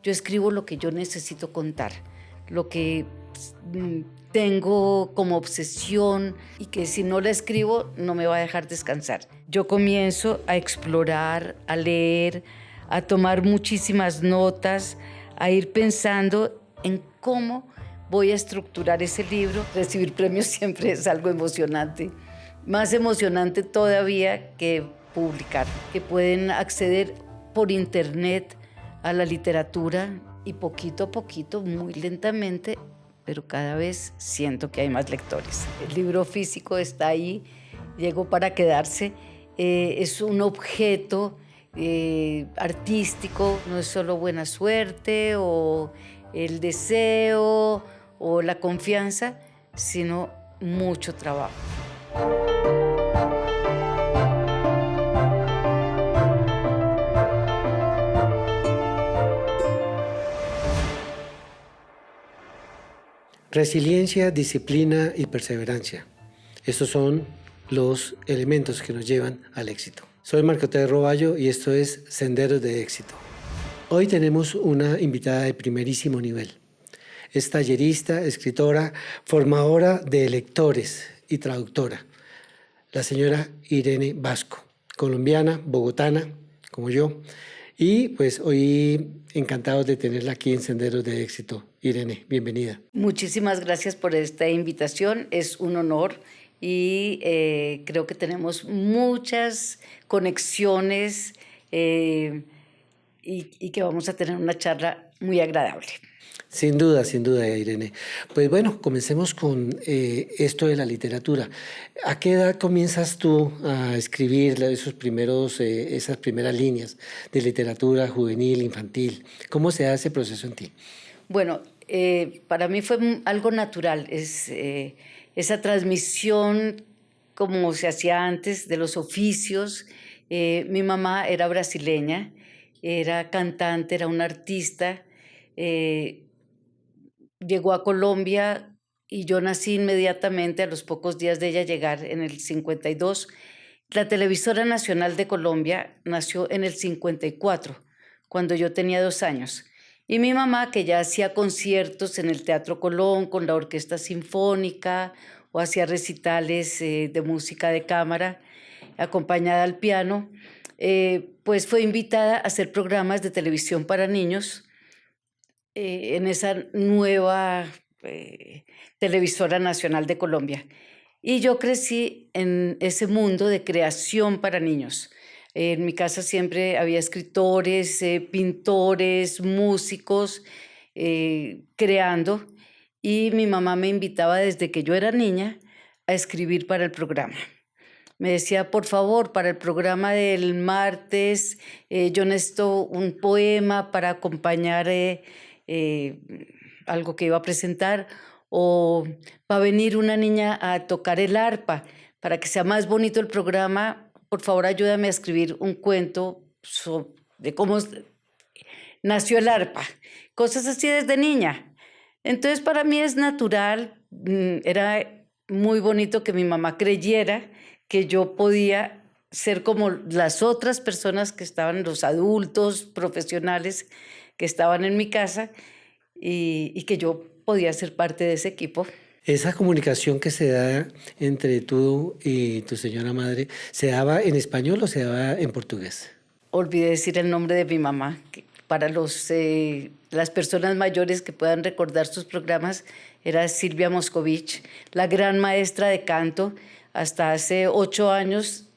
Yo escribo lo que yo necesito contar, lo que tengo como obsesión y que si no la escribo no me va a dejar descansar. Yo comienzo a explorar, a leer, a tomar muchísimas notas, a ir pensando en cómo voy a estructurar ese libro. Recibir premios siempre es algo emocionante, más emocionante todavía que publicar, que pueden acceder por internet a la literatura y poquito a poquito, muy lentamente, pero cada vez siento que hay más lectores. El libro físico está ahí, llegó para quedarse, es un objeto artístico, no es solo buena suerte o el deseo o la confianza, sino mucho trabajo. Resiliencia, disciplina y perseverancia. Estos son los elementos que nos llevan al éxito. Soy Marco T. Roballo y esto es Senderos de Éxito. Hoy tenemos una invitada de primerísimo nivel. Es tallerista, escritora, formadora de lectores y traductora. La señora Irene Vasco, colombiana, bogotana, como yo. Y pues hoy encantados de tenerla aquí en Senderos de Éxito. Irene, bienvenida. Muchísimas gracias por esta invitación, es un honor y creo que tenemos muchas conexiones y que vamos a tener una charla muy agradable. Sin duda, Irene. Pues bueno, comencemos con esto de la literatura. ¿A qué edad comienzas tú a escribir esas primeras líneas de literatura juvenil, infantil? ¿Cómo se da ese proceso en ti? Bueno, para mí fue algo natural, esa transmisión como se hacía antes de los oficios. Mi mamá era brasileña, era cantante, era una artista. Llegó a Colombia y yo nací inmediatamente a los pocos días de ella llegar en el 52. La Televisora Nacional de Colombia nació en el 54, cuando yo tenía 2 años. Y mi mamá, que ya hacía conciertos en el Teatro Colón con la Orquesta Sinfónica o hacía recitales de música de cámara, acompañada al piano, pues fue invitada a hacer programas de televisión para niños en esa nueva Televisora Nacional de Colombia. Y yo crecí en ese mundo de creación para niños. En mi casa siempre había escritores, pintores, músicos creando, y mi mamá me invitaba desde que yo era niña a escribir para el programa. Me decía, por favor, para el programa del martes, yo necesito un poema para acompañar algo que iba a presentar, o va a venir una niña a tocar el arpa. Para que sea más bonito el programa, por favor, ayúdame a escribir un cuento de cómo nació el arpa. Cosas así desde niña. Entonces, para mí es natural, era muy bonito que mi mamá creyera que yo podía ser como las otras personas que estaban, los adultos profesionales que estaban en mi casa, y que yo podía ser parte de ese equipo. Esa comunicación que se da entre tú y tu señora madre, ¿se daba en español o se daba en portugués? Olvidé decir el nombre de mi mamá. Para las personas mayores que puedan recordar sus programas, era Silvia Moscovich, la gran maestra de canto. Hasta hace 8 años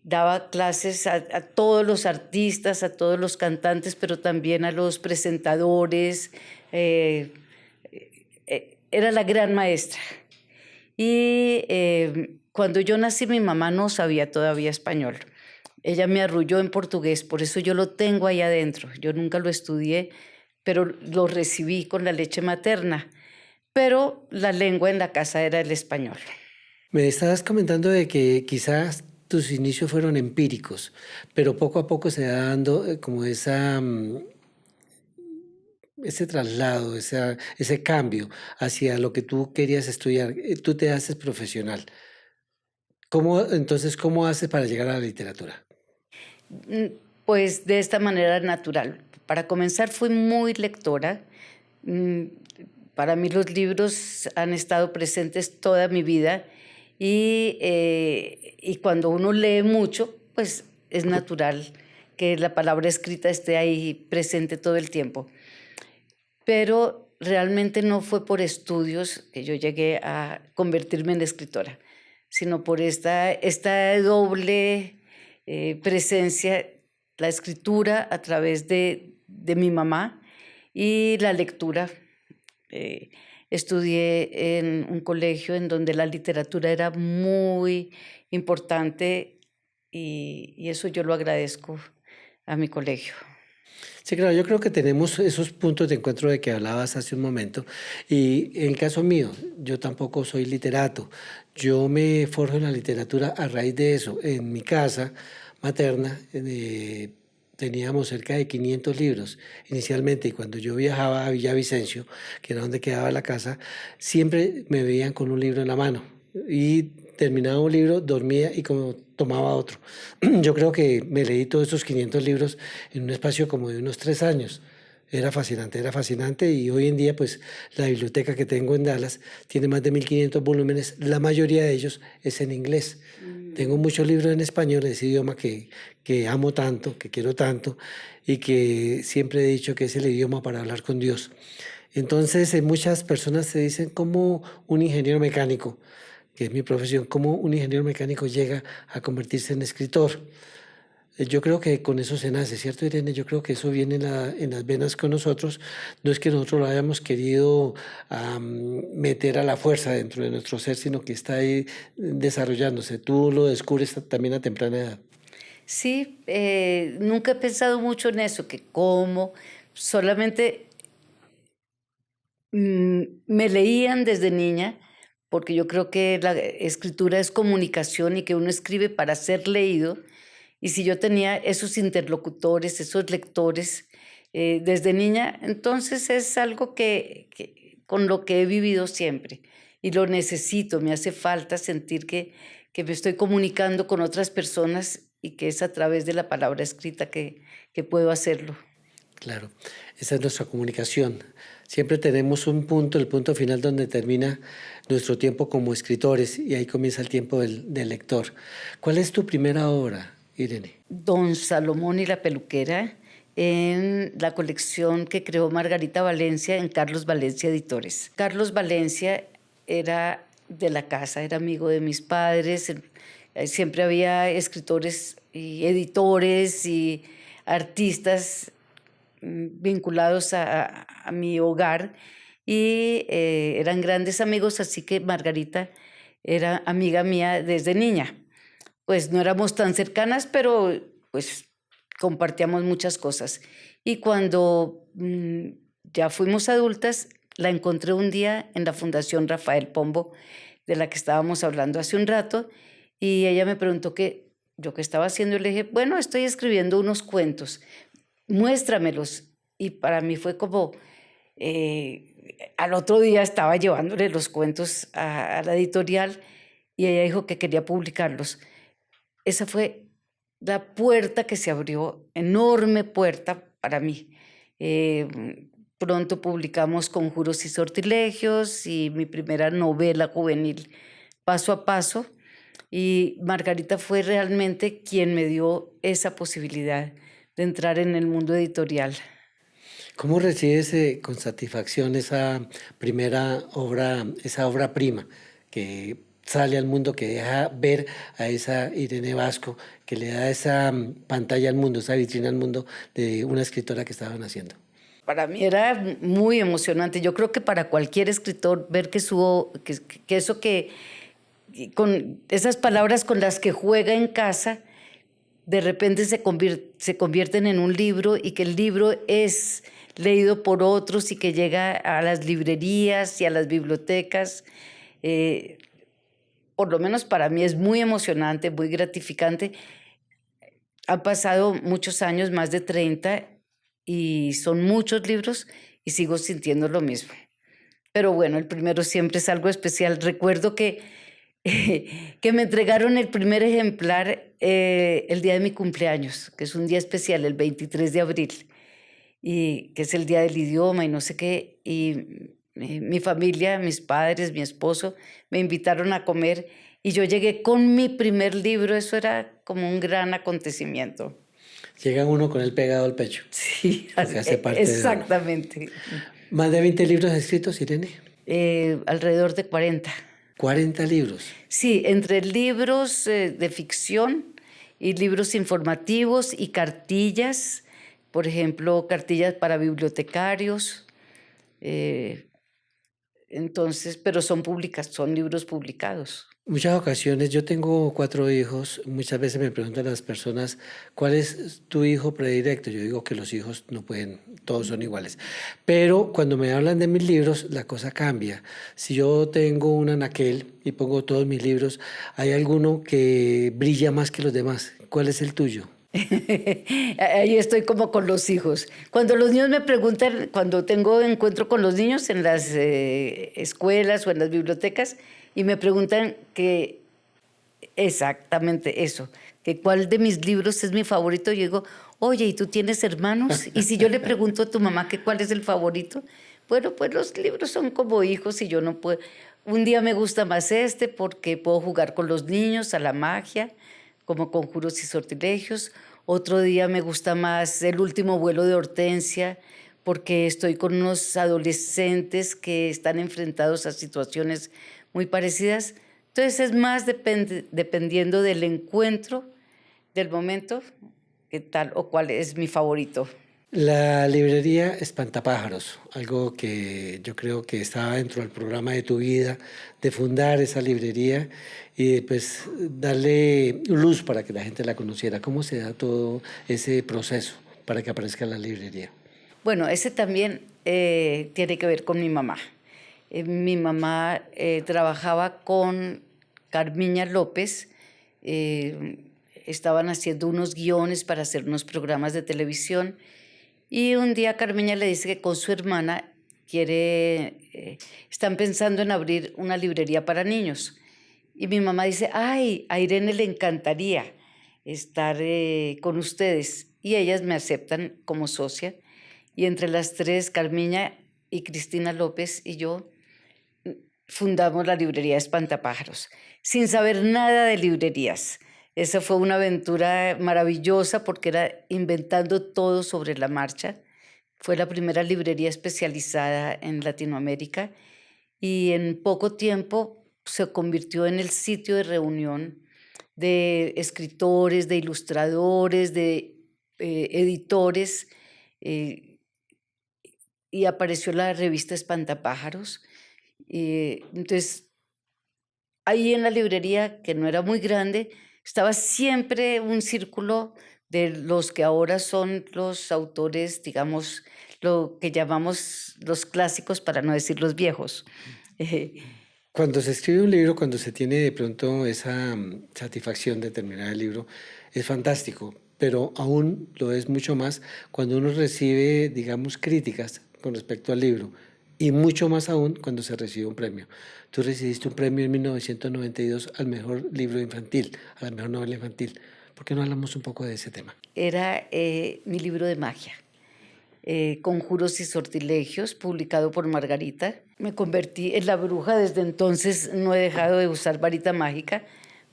daba clases a todos los artistas, a todos los cantantes, pero también a los presentadores. Era la gran maestra. Y cuando yo nací, mi mamá no sabía todavía español. Ella me arrulló en portugués, por eso yo lo tengo ahí adentro. Yo nunca lo estudié, pero lo recibí con la leche materna. Pero la lengua en la casa era el español. Me estabas comentando de que quizás tus inicios fueron empíricos, pero poco a poco se va dando como ese traslado, ese cambio hacia lo que tú querías estudiar. Tú te haces profesional. ¿Cómo haces para llegar a la literatura? Pues de esta manera natural. Para comenzar, fui muy lectora. Mm, Para mí los libros han estado presentes toda mi vida y cuando uno lee mucho, pues es natural que la palabra escrita esté ahí presente todo el tiempo. Pero realmente no fue por estudios que yo llegué a convertirme en escritora, sino por esta doble presencia, la escritura a través de mi mamá y la lectura. Estudié en un colegio en donde la literatura era muy importante y eso yo lo agradezco a mi colegio. Sí, claro, yo creo que tenemos esos puntos de encuentro de que hablabas hace un momento. Y en el caso mío, yo tampoco soy literato. Yo me forjo en la literatura a raíz de eso. En mi casa materna teníamos cerca de 500 libros inicialmente y cuando yo viajaba a Villavicencio, que era donde quedaba la casa, siempre me veían con un libro en la mano. Y terminaba un libro, dormía y como tomaba otro. Yo creo que me leí todos esos 500 libros en un espacio como de unos 3 años. Era fascinante y hoy en día pues la biblioteca que tengo en Dallas tiene más de 1500 volúmenes, la mayoría de ellos es en inglés. Tengo muchos libros en español, ese idioma que amo tanto, que quiero tanto y que siempre he dicho que es el idioma para hablar con Dios. Entonces, muchas personas se dicen como un ingeniero mecánico, que es mi profesión, cómo un ingeniero mecánico llega a convertirse en escritor. Yo creo que con eso se nace, ¿cierto, Irene? Yo creo que eso viene en las venas con nosotros. No es que nosotros lo hayamos querido meter a la fuerza dentro de nuestro ser, sino que está ahí desarrollándose. Tú lo descubres también a temprana edad. Sí, nunca he pensado mucho en eso, que cómo, solamente me leían desde niña, porque yo creo que la escritura es comunicación y que uno escribe para ser leído. Y si yo tenía esos interlocutores, esos lectores desde niña, entonces es algo con lo que he vivido siempre. Y lo necesito, me hace falta sentir que me estoy comunicando con otras personas y que es a través de la palabra escrita que puedo hacerlo. Claro, esa es nuestra comunicación. Siempre tenemos un punto, el punto final donde termina nuestro tiempo como escritores y ahí comienza el tiempo del lector. ¿Cuál es tu primera obra, Irene? Don Salomón y la peluquera en la colección que creó Margarita Valencia en Carlos Valencia Editores. Carlos Valencia era de la casa, era amigo de mis padres, siempre había escritores y editores y artistas vinculados a mi hogar y eran grandes amigos, así que Margarita era amiga mía desde niña. Pues no éramos tan cercanas, pero pues compartíamos muchas cosas. Y cuando ya fuimos adultas, la encontré un día en la Fundación Rafael Pombo, de la que estábamos hablando hace un rato, y ella me preguntó yo qué estaba haciendo, y le dije, bueno, estoy escribiendo unos cuentos, muéstramelos. Y para mí fue como, al otro día estaba llevándole los cuentos a la editorial y ella dijo que quería publicarlos. Esa fue la puerta que se abrió, enorme puerta para mí. Pronto publicamos Conjuros y Sortilegios y mi primera novela juvenil, Paso a Paso, y Margarita fue realmente quien me dio esa posibilidad de entrar en el mundo editorial. ¿Cómo recibes con satisfacción esa primera obra, esa obra prima que sale al mundo, que deja ver a esa Irene Vasco, que le da esa pantalla al mundo, esa vitrina al mundo de una escritora que estaban haciendo? Para mí era muy emocionante. Yo creo que para cualquier escritor ver que eso con esas palabras con las que juega en casa, de repente se convierten en un libro y que el libro es leído por otros y que llega a las librerías y a las bibliotecas. Por lo menos para mí es muy emocionante, muy gratificante. Han pasado muchos años, más de 30, y son muchos libros y sigo sintiendo lo mismo. Pero bueno, el primero siempre es algo especial. Recuerdo que me entregaron el primer ejemplar el día de mi cumpleaños, que es un día especial, el 23 de abril. y que es el Día del Idioma y no sé qué, y mi familia, mis padres, mi esposo, me invitaron a comer y yo llegué con mi primer libro, eso era como un gran acontecimiento. Llega uno con él pegado al pecho, Sí, porque hace parte de uno. exactamente. Más de 20 libros escritos, Irene. Alrededor de 40. 40 libros. Sí, entre libros de ficción y libros informativos y cartillas, por ejemplo, cartillas para bibliotecarios. eh, entonces, pero son públicas, son libros publicados. Muchas ocasiones, yo tengo 4 hijos, muchas veces me preguntan las personas, ¿cuál es tu hijo predilecto? Yo digo que los hijos no pueden, todos son iguales. Pero cuando me hablan de mis libros, la cosa cambia. Si yo tengo un anaquel y pongo todos mis libros, hay alguno que brilla más que los demás. ¿Cuál es el tuyo? Ahí estoy como con los hijos. Cuando los niños me preguntan, cuando tengo encuentro con los niños en las escuelas o en las bibliotecas, y me preguntan que exactamente eso, que cuál de mis libros es mi favorito, yo digo, oye, ¿y tú tienes hermanos? Y si yo le pregunto a tu mamá que cuál es el favorito, bueno, pues los libros son como hijos y yo no puedo. Un día me gusta más este porque puedo jugar con los niños a la magia, como conjuros y sortilegios. Otro día me gusta más El último vuelo de Hortensia, porque estoy con unos adolescentes que están enfrentados a situaciones muy parecidas. Entonces es más dependiendo del encuentro, del momento, qué tal o cuál es mi favorito. La librería Espantapájaros, algo que yo creo que estaba dentro del programa de tu vida, de fundar esa librería y pues darle luz para que la gente la conociera. ¿Cómo se da todo ese proceso para que aparezca la librería? Bueno, ese también tiene que ver con mi mamá. Mi mamá trabajaba con Carmiña López, estaban haciendo unos guiones para hacer unos programas de televisión y un día Carmiña le dice que con su hermana están pensando en abrir una librería para niños. Y mi mamá dice, ay, a Irene le encantaría estar con ustedes. Y ellas me aceptan como socia. Y entre las tres, Carmiña y Cristina López y yo, fundamos la librería Espantapájaros, sin saber nada de librerías. Esa fue una aventura maravillosa porque era inventando todo sobre la marcha. Fue la primera librería especializada en Latinoamérica y en poco tiempo se convirtió en el sitio de reunión de escritores, de ilustradores, de editores, eh, y apareció la revista Espantapájaros. Entonces, ahí en la librería, que no era muy grande, estaba siempre un círculo de los que ahora son los autores, digamos, lo que llamamos los clásicos, para no decir los viejos. Cuando se escribe un libro, cuando se tiene de pronto esa satisfacción de terminar el libro, es fantástico, pero aún lo es mucho más cuando uno recibe, digamos, críticas con respecto al libro y mucho más aún cuando se recibe un premio. Tú recibiste un premio en 1992 al mejor libro infantil, a la mejor novela infantil. ¿Por qué no hablamos un poco de ese tema? Era mi libro de magia. Conjuros y sortilegios, publicado por Margarita. Me convertí en la bruja, desde entonces no he dejado de usar varita mágica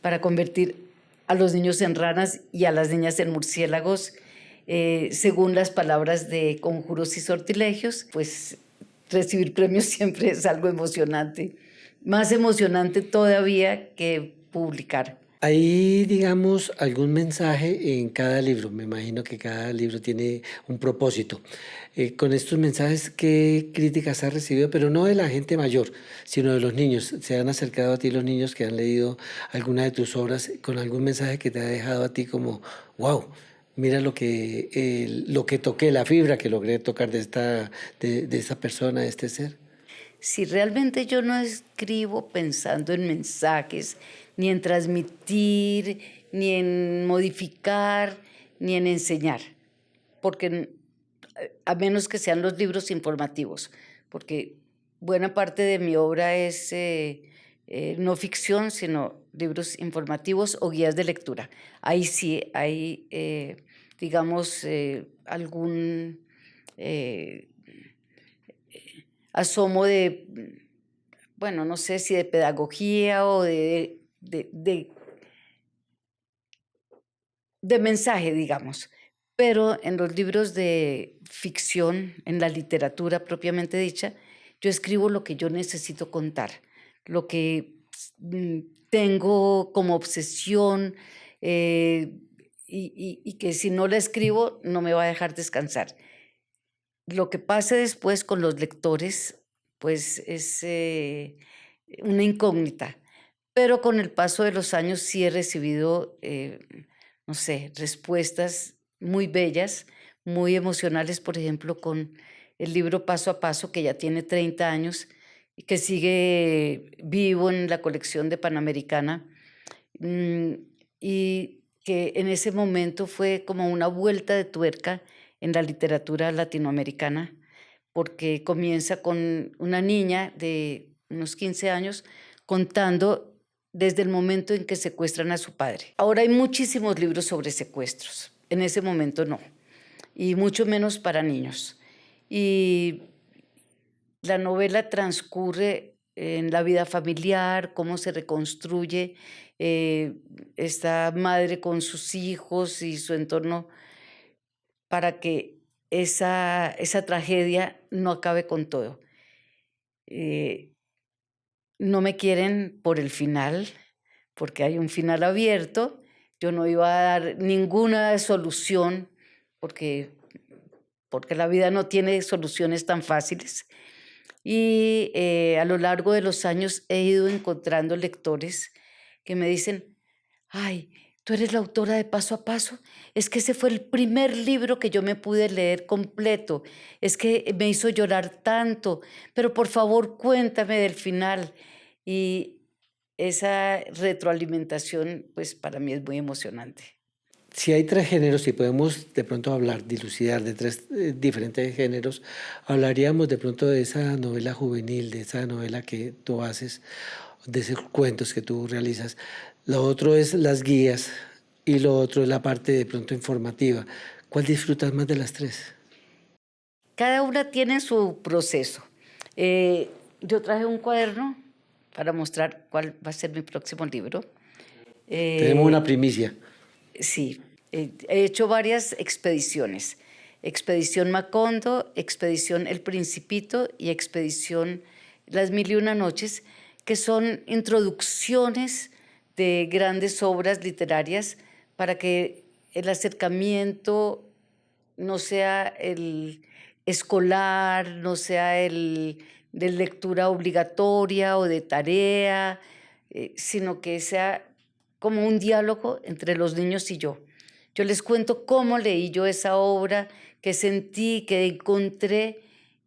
para convertir a los niños en ranas y a las niñas en murciélagos, según las palabras de Conjuros y sortilegios. Pues recibir premios siempre es algo emocionante, más emocionante todavía que publicar. Hay, digamos, algún mensaje en cada libro. Me imagino que cada libro tiene un propósito. Con estos mensajes, ¿qué críticas has recibido? Pero no de la gente mayor, sino de los niños. ¿Se han acercado a ti los niños que han leído alguna de tus obras con algún mensaje que te ha dejado a ti como, wow, mira lo que toqué, la fibra que logré tocar de esta persona, de este ser? Si realmente yo no escribo pensando en mensajes, ni en transmitir, ni en modificar, ni en enseñar, porque a menos que sean los libros informativos, porque buena parte de mi obra es no ficción, sino libros informativos o guías de lectura. Ahí sí hay, digamos, algún eh, asomo de, bueno, no sé si de pedagogía o de mensaje, digamos. Pero en los libros de ficción, en la literatura propiamente dicha, yo escribo lo que yo necesito contar, lo que tengo como obsesión, y que si no la escribo no me va a dejar descansar. Lo que pase después con los lectores, pues es una incógnita, pero con el paso de los años sí he recibido, no sé, respuestas muy bellas, muy emocionales, por ejemplo, con el libro Paso a Paso, que ya tiene 30 años y que sigue vivo en la colección de Panamericana, mm, y que en ese momento fue como una vuelta de tuerca en la literatura latinoamericana, porque comienza con una niña de unos 15 años contando desde el momento en que secuestran a su padre. Ahora hay muchísimos libros sobre secuestros, en ese momento no, y mucho menos para niños. Y la novela transcurre en la vida familiar, cómo se reconstruye esta madre con sus hijos y su entorno para que esa tragedia no acabe con todo. Eh, no me quieren por el final, porque hay un final abierto. Yo no iba a dar ninguna solución, porque, porque la vida no tiene soluciones tan fáciles. Y a lo largo de los años he ido encontrando lectores que me dicen, ay, tú eres la autora de Paso a Paso. Es que ese fue el primer libro que yo me pude leer completo. Es que me hizo llorar tanto, pero por favor cuéntame del final. Y esa retroalimentación, pues para mí es muy emocionante. Si hay tres géneros, si podemos de pronto hablar, dilucidar de tres diferentes géneros, hablaríamos de pronto de esa novela juvenil, de esa novela que tú haces, de esos cuentos que tú realizas. Lo otro es las guías y lo otro es la parte de pronto informativa. ¿Cuál disfrutas más de las tres? Cada una tiene su proceso. Yo traje un cuaderno para mostrar cuál va a ser mi próximo libro. Tenemos una Eh, primicia. sí, he hecho varias expediciones. Expedición Macondo, Expedición El Principito y Expedición Las Mil y Una Noches, que son introducciones de grandes obras literarias para que el acercamiento no sea el escolar, no sea el de lectura obligatoria o de tarea, sino que sea como un diálogo entre los niños y yo. Yo les cuento cómo leí yo esa obra, qué sentí, qué encontré,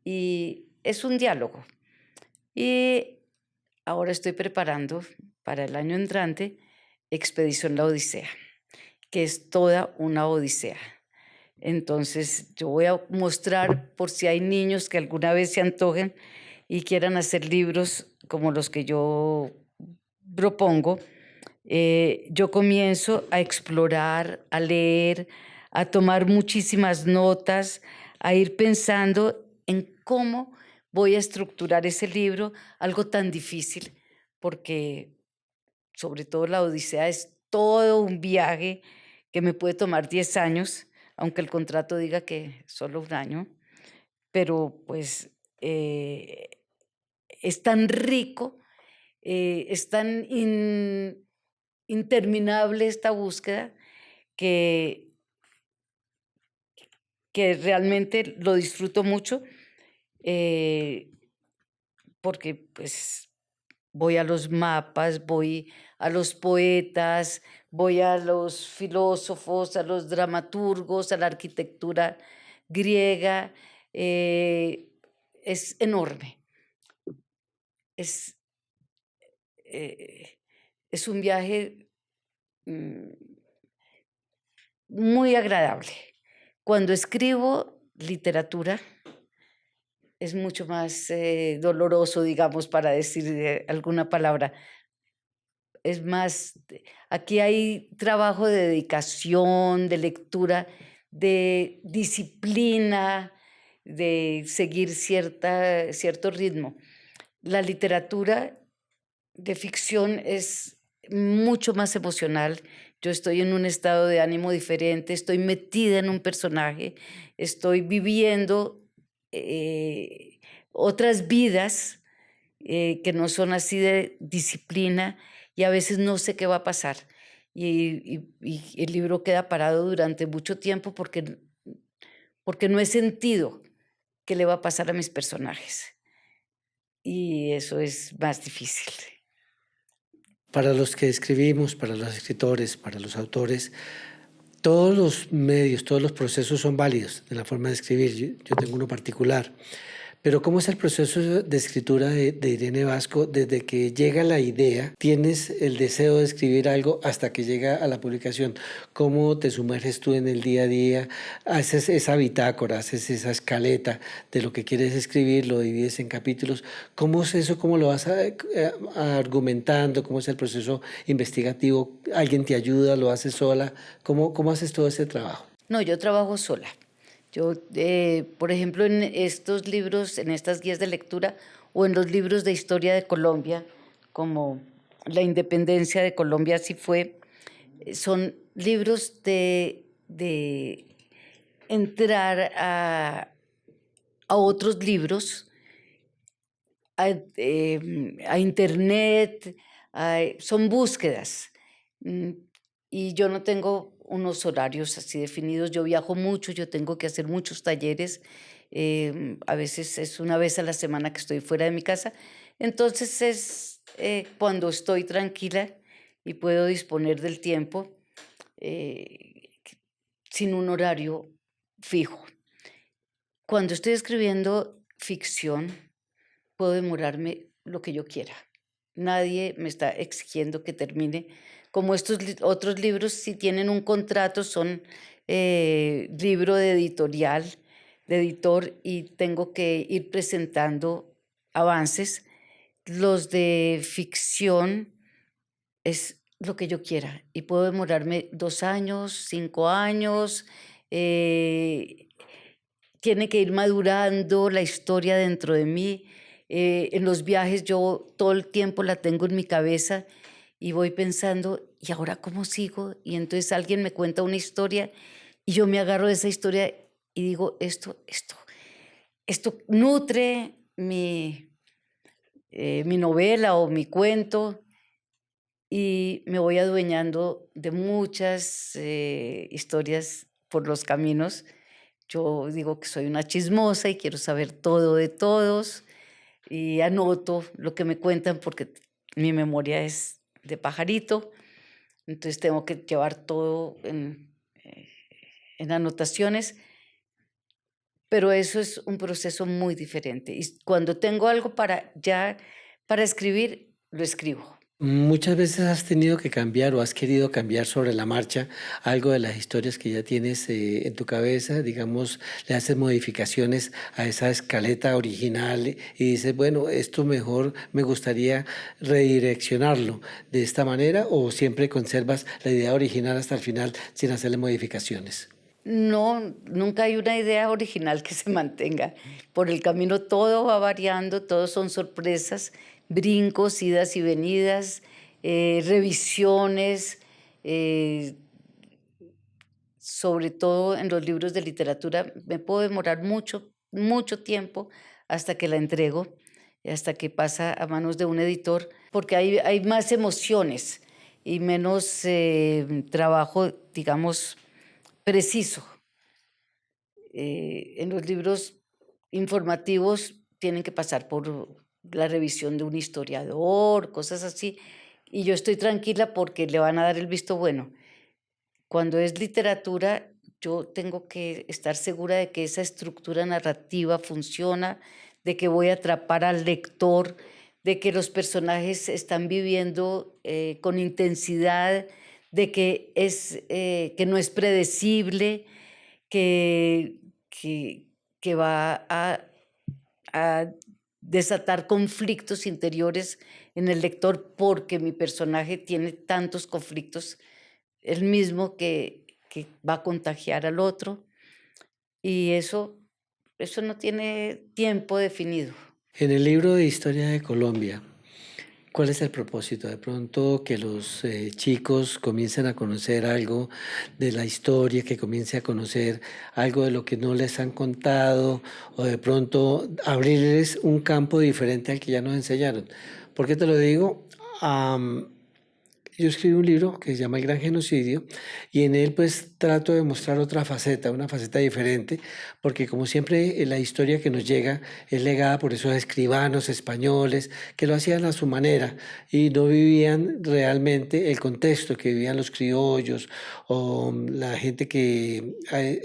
y es un diálogo. Y ahora estoy preparando para el año entrante Expedición La Odisea, que es toda una odisea. Entonces, yo voy a mostrar por si hay niños que alguna vez se antojen y quieran hacer libros como los que yo propongo. Yo comienzo a explorar, a leer, a tomar muchísimas notas, a ir pensando en cómo voy a estructurar ese libro, algo tan difícil, porque sobre todo la Odisea es todo un viaje que me puede tomar 10 años, aunque el contrato diga que solo un año, pero pues es tan rico, es tan interminable esta búsqueda que, que realmente lo disfruto mucho, eh, porque pues voy a los mapas, voy a los poetas, voy a los filósofos, a los dramaturgos, a la arquitectura griega. Es enorme. Es, eh, es un viaje mm, muy agradable. Cuando escribo literatura es mucho más doloroso, digamos, para decir alguna palabra. Es más, aquí hay trabajo de dedicación, de lectura, de disciplina, de seguir cierto ritmo. La literatura de ficción es mucho más emocional. Yo estoy en un estado de ánimo diferente, estoy metida en un personaje, estoy viviendo otras vidas que no son así de disciplina y a veces no sé qué va a pasar. Y el libro queda parado durante mucho tiempo porque no he sentido qué le va a pasar a mis personajes. Y eso es más difícil. Para los que escribimos, para los escritores, para los autores, todos los medios, todos los procesos son válidos en la forma de escribir. Yo tengo uno particular. Pero ¿cómo es el proceso de escritura de Irene Vasco desde que llega la idea, tienes el deseo de escribir algo hasta que llega a la publicación? ¿Cómo te sumerges tú en el día a día? ¿Haces esa bitácora, haces esa escaleta de lo que quieres escribir, lo divides en capítulos? ¿Cómo es eso? ¿Cómo lo vas argumentando? ¿Cómo es el proceso investigativo? ¿Alguien te ayuda? ¿Lo haces sola? ¿Cómo haces todo ese trabajo? No, yo trabajo sola. Yo, por ejemplo, en estos libros, en estas guías de lectura o en los libros de historia de Colombia, como La independencia de Colombia, así fue, son libros de entrar a otros libros, a internet, son búsquedas. Mm, Y yo no tengo unos horarios así definidos. Yo viajo mucho, yo tengo que hacer muchos talleres. A veces es una vez a la semana que estoy fuera de mi casa. Entonces es cuando estoy tranquila y puedo disponer del tiempo eh, sin un horario fijo. Cuando estoy escribiendo ficción, puedo demorarme lo que yo quiera. Nadie me está exigiendo que termine. Como estos otros libros, si tienen un contrato, son libro de editorial, de editor, y tengo que ir presentando avances. Los de ficción es lo que yo quiera y puedo demorarme 2 años, 5 años. eh, Tiene que ir madurando la historia dentro de mí. En los viajes yo todo el tiempo la tengo en mi cabeza y voy pensando, ¿y ahora cómo sigo? Y entonces alguien me cuenta una historia y yo me agarro de esa historia y digo, esto nutre mi novela o mi cuento y me voy adueñando de muchas historias por los caminos. Yo digo que soy una chismosa y quiero saber todo de todos y anoto lo que me cuentan porque mi memoria es de pajarito, entonces tengo que llevar todo en anotaciones, pero eso es un proceso muy diferente. Y cuando tengo algo para escribir, lo escribo. Muchas veces has tenido que cambiar o has querido cambiar sobre la marcha algo de las historias que ya tienes en tu cabeza, digamos, le haces modificaciones a esa escaleta original y dices, bueno, esto mejor me gustaría redireccionarlo de esta manera o siempre conservas la idea original hasta el final sin hacerle modificaciones. No, nunca hay una idea original que se mantenga. Por el camino todo va variando, todo son sorpresas, brincos, idas y venidas, revisiones, eh, sobre todo en los libros de literatura. Me puedo demorar mucho tiempo hasta que la entrego, hasta que pasa a manos de un editor, porque hay más emociones y menos trabajo, digamos, preciso. En los libros informativos tienen que pasar por la revisión de un historiador, cosas así, y yo estoy tranquila porque le van a dar el visto bueno. Cuando es literatura, yo tengo que estar segura de que esa estructura narrativa funciona, de que voy a atrapar al lector, de que los personajes están viviendo con intensidad, de que no es predecible, que, que va a desatar conflictos interiores en el lector porque mi personaje tiene tantos conflictos, el mismo que va a contagiar al otro. Y eso eso no tiene tiempo definido. En el libro de Historia de Colombia, ¿cuál es el propósito? De pronto que los chicos comiencen a conocer algo de la historia, que comiencen a conocer algo de lo que no les han contado, o de pronto abrirles un campo diferente al que ya nos enseñaron. ¿Por qué te lo digo? Yo escribí un libro que se llama El Gran Genocidio y en él pues trato de mostrar otra faceta, una faceta diferente, porque como siempre la historia que nos llega es legada por esos escribanos españoles que lo hacían a su manera y no vivían realmente el contexto que vivían los criollos o la gente que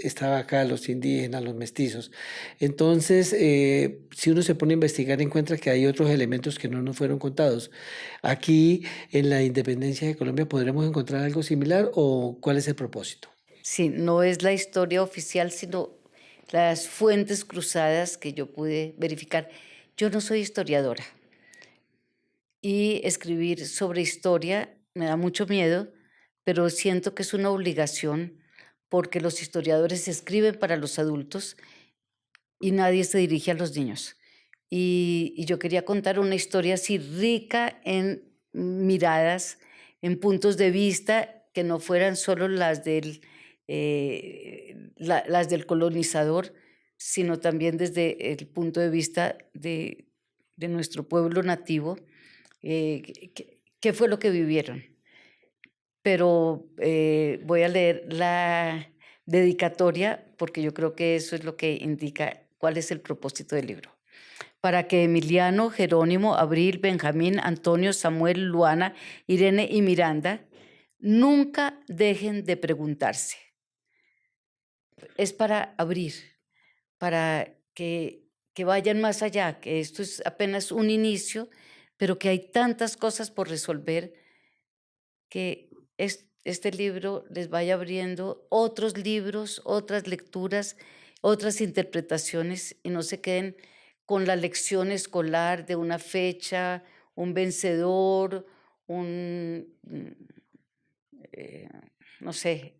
estaba acá, los indígenas, los mestizos. Entonces, si uno se pone a investigar, encuentra que hay otros elementos que no nos fueron contados. Aquí, en la independencia de Colombia, ¿podremos encontrar algo similar o cuál es el propósito? Sí, no es la historia oficial, sino las fuentes cruzadas que yo pude verificar. Yo no soy historiadora y escribir sobre historia me da mucho miedo, pero siento que es una obligación porque los historiadores escriben para los adultos y nadie se dirige a los niños. Y yo quería contar una historia así rica en miradas, en puntos de vista que no fueran solo las del colonizador, sino también desde el punto de vista de nuestro pueblo nativo, qué fue lo que vivieron. Pero voy a leer la dedicatoria porque yo creo que eso es lo que indica cuál es el propósito del libro. Para que Emiliano, Jerónimo, Abril, Benjamín, Antonio, Samuel, Luana, Irene y Miranda nunca dejen de preguntarse. Es para abrir, para que vayan más allá, que esto es apenas un inicio, pero que hay tantas cosas por resolver que este libro les vaya abriendo otros libros, otras lecturas, otras interpretaciones y no se queden con la lección escolar de una fecha, un vencedor, eh, no sé,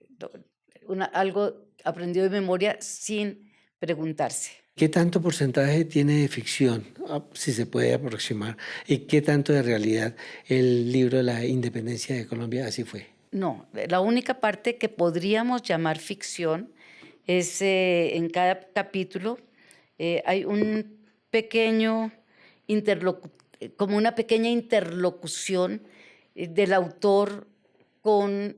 algo aprendido de memoria sin preguntarse. ¿Qué tanto porcentaje tiene de ficción, si se puede aproximar? ¿Y qué tanto de realidad el libro de la independencia de Colombia así fue? No, la única parte que podríamos llamar ficción es en cada capítulo hay un pequeño como una pequeña interlocución del autor con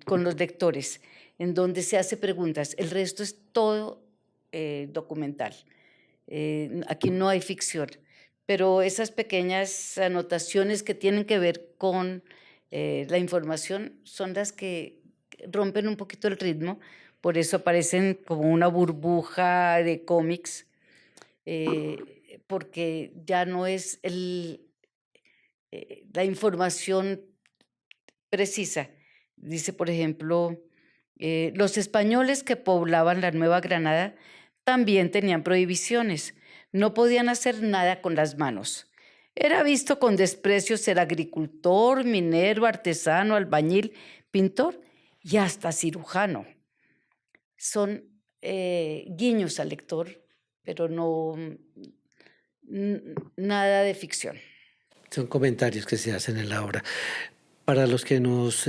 los lectores, en donde se hace preguntas. El resto es todo documental. Aquí no hay ficción, pero esas pequeñas anotaciones que tienen que ver con la información son las que rompen un poquito el ritmo, por eso aparecen como una burbuja de cómics, porque ya no es la información precisa. Dice, por ejemplo, los españoles que poblaban la Nueva Granada también tenían prohibiciones. No podían hacer nada con las manos. Era visto con desprecio ser agricultor, minero, artesano, albañil, pintor y hasta cirujano. Son guiños al lector, pero no nada de ficción. Son comentarios que se hacen en la obra. Para los que nos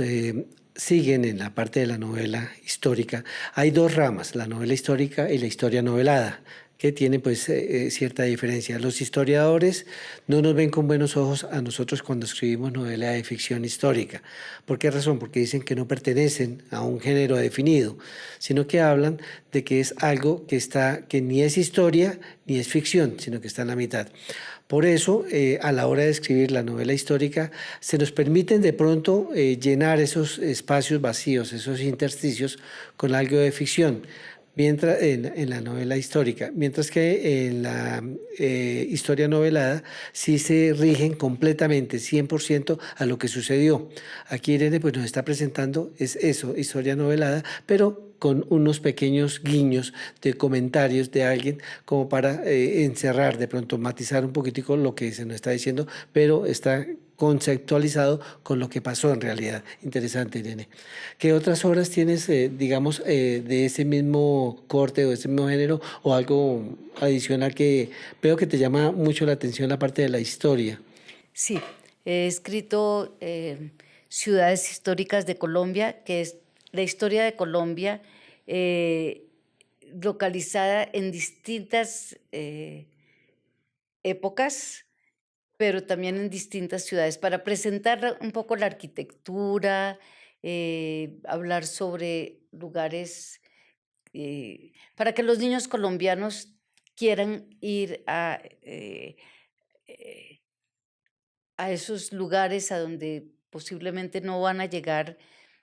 siguen en la parte de la novela histórica, hay dos ramas, la novela histórica y la historia novelada, que tienen pues cierta diferencia. Los historiadores no nos ven con buenos ojos a nosotros cuando escribimos novela de ficción histórica. ¿Por qué razón? Porque dicen que no pertenecen a un género definido, sino que hablan de que es algo que ni es historia ni es ficción, sino que está en la mitad. Por eso, a la hora de escribir la novela histórica, se nos permiten de pronto llenar esos espacios vacíos, esos intersticios, con algo de ficción. Mientras, en la novela histórica, mientras que en la historia novelada sí se rigen completamente, 100% a lo que sucedió. Aquí Irene pues, nos está presentando es eso, historia novelada, pero con unos pequeños guiños de comentarios de alguien como para encerrar, de pronto matizar un poquitico lo que se nos está diciendo, pero está conceptualizado con lo que pasó en realidad. Interesante, Irene. ¿Qué otras obras tienes, digamos, de ese mismo corte o de ese mismo género o algo adicional que veo que te llama mucho la atención la parte de la historia? Sí, he escrito Ciudades históricas de Colombia, que es la historia de Colombia eh, localizada en distintas épocas, pero también en distintas ciudades, para presentar un poco la arquitectura, hablar sobre lugares, para que los niños colombianos quieran ir eh, a esos lugares a donde posiblemente no van a llegar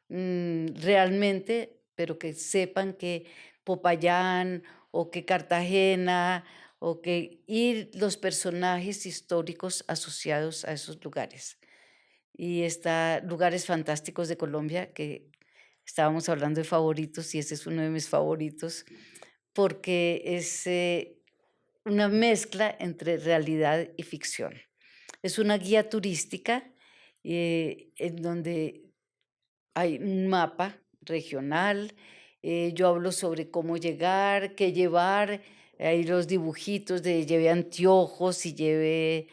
realmente, pero que sepan que Popayán o que Cartagena o que ir los personajes históricos asociados a esos lugares. Y está Lugares Fantásticos de Colombia, que estábamos hablando de favoritos y ese es uno de mis favoritos, porque es una mezcla entre realidad y ficción. Es una guía turística en donde hay un mapa regional, yo hablo sobre cómo llegar, qué llevar, hay los dibujitos de lleve anteojos y lleve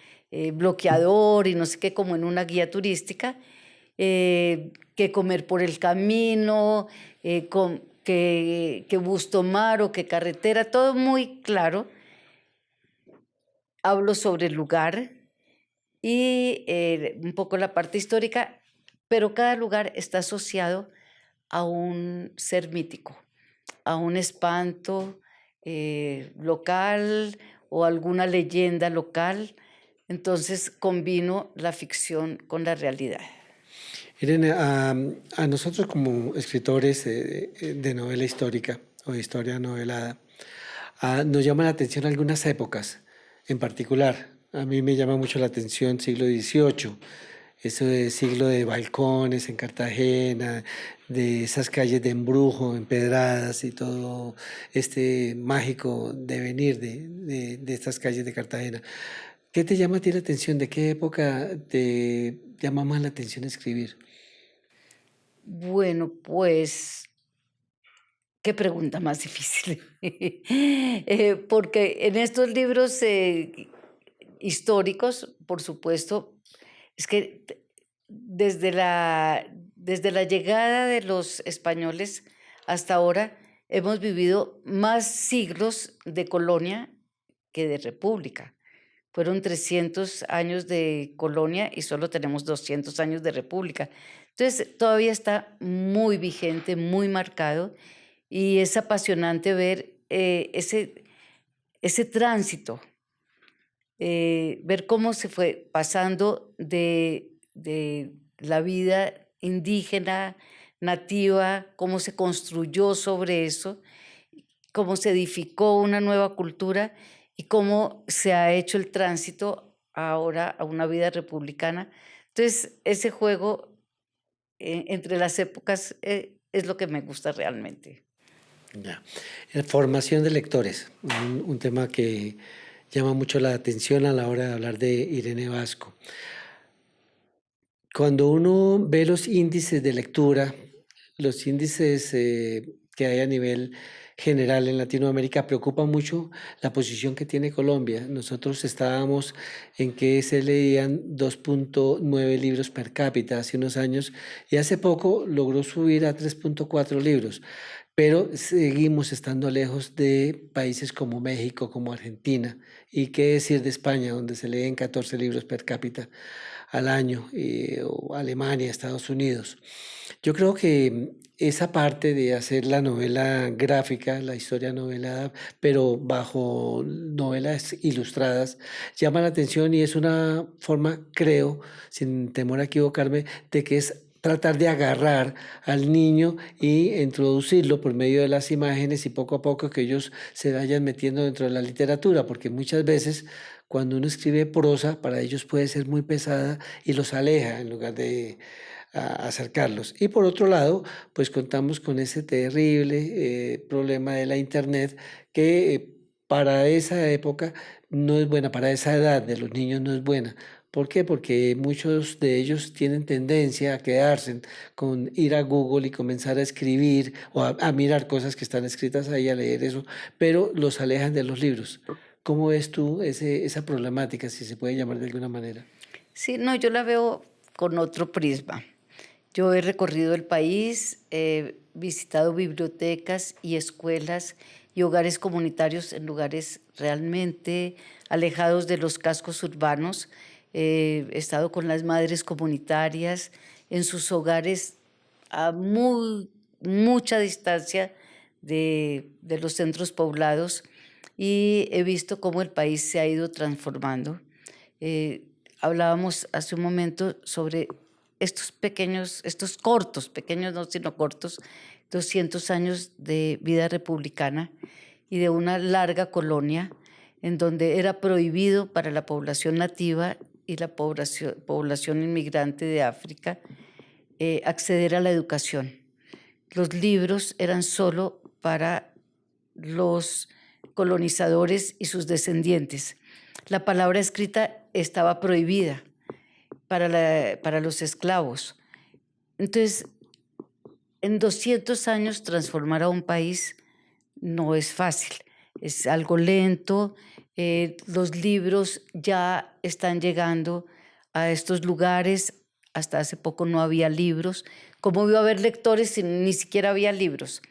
bloqueador y no sé qué, como en una guía turística, qué comer por el camino, qué bus tomar o qué carretera, todo muy claro. Hablo sobre el lugar y un poco la parte histórica, pero cada lugar está asociado a un ser mítico, a un espanto local o alguna leyenda local. Entonces combino la ficción con la realidad. Irene, a nosotros como escritores de novela histórica o de historia novelada, nos llama la atención algunas épocas en particular. A mí me llama mucho la atención siglo XVIII, eso de siglo de balcones en Cartagena, de esas calles de embrujo, empedradas y todo este mágico devenir de estas calles de Cartagena. ¿Qué te llama a ti la atención? ¿De qué época te llama más la atención escribir? Bueno, pues, qué pregunta más difícil. Porque en estos libros históricos, por supuesto, es que desde la llegada de los españoles hasta ahora hemos vivido más siglos de colonia que de república. Fueron 300 años de colonia y solo tenemos 200 años de república. Entonces, todavía está muy vigente, muy marcado y es apasionante ver ese tránsito, ver cómo se fue pasando de la vida indígena, nativa, cómo se construyó sobre eso, cómo se edificó una nueva cultura y cómo se ha hecho el tránsito ahora a una vida republicana. Entonces, ese juego entre las épocas es lo que me gusta realmente. Ya. Formación de lectores, un tema que llama mucho la atención a la hora de hablar de Irene Vasco. Cuando uno ve los índices de lectura, los índices que hay a nivel general en Latinoamérica, preocupa mucho la posición que tiene Colombia. Nosotros estábamos en que se leían 2.9 libros per cápita hace unos años y hace poco logró subir a 3.4 libros, pero seguimos estando lejos de países como México, como Argentina, y qué decir de España, donde se leen 14 libros per cápita al año, o Alemania, Estados Unidos. Yo creo que esa parte de hacer la novela gráfica, la historia novelada, pero bajo novelas ilustradas, llama la atención y es una forma, creo, sin temor a equivocarme, de que es tratar de agarrar al niño y introducirlo por medio de las imágenes y poco a poco que ellos se vayan metiendo dentro de la literatura, porque muchas veces cuando uno escribe prosa, para ellos puede ser muy pesada y los aleja en lugar de acercarlos. Y por otro lado, pues contamos con ese terrible problema de la Internet que para esa época no es buena, para esa edad de los niños no es buena. ¿Por qué? Porque muchos de ellos tienen tendencia a quedarse con ir a Google y comenzar a escribir o a mirar cosas que están escritas ahí, a leer eso, pero los alejan de los libros. ¿Cómo ves tú esa problemática, si se puede llamar de alguna manera? Sí, no, yo la veo con otro prisma. Yo he recorrido el país, he visitado bibliotecas y escuelas y hogares comunitarios en lugares realmente alejados de los cascos urbanos. He estado con las madres comunitarias en sus hogares a mucha distancia de los centros poblados y he visto cómo el país se ha ido transformando. Eh, Hablábamos hace un momento sobre estos pequeños, estos cortos, pequeños no, sino cortos, 200 años de vida republicana y de una larga colonia en donde era prohibido para la población nativa y la población inmigrante de África acceder a la educación. Los libros eran solo para los colonizadores y sus descendientes. La palabra escrita estaba prohibida para los esclavos. Entonces, en 200 años transformar a un país no es fácil, es algo lento. Los libros ya están llegando a estos lugares. Hasta hace poco no había libros. ¿Cómo iba a haber lectores si ni siquiera había libros?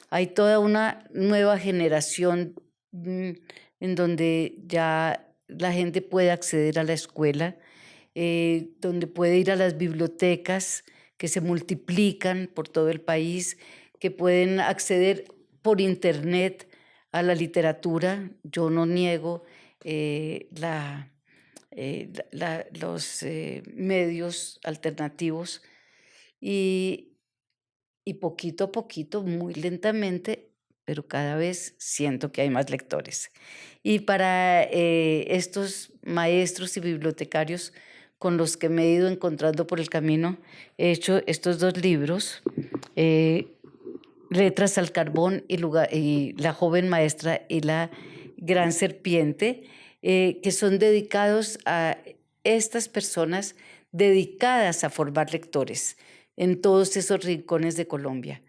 Hay toda una nueva generación en donde ya la gente puede acceder a la escuela, donde puede ir a las bibliotecas que se multiplican por todo el país, que pueden acceder por internet a la literatura. Yo no niego los medios alternativos y poquito a poquito, muy lentamente, pero cada vez siento que hay más lectores. Y para estos maestros y bibliotecarios con los que me he ido encontrando por el camino, he hecho estos dos libros, eh, Letras al Carbón y La joven maestra y la gran serpiente, que son dedicados a estas personas dedicadas a formar lectores en todos esos rincones de Colombia.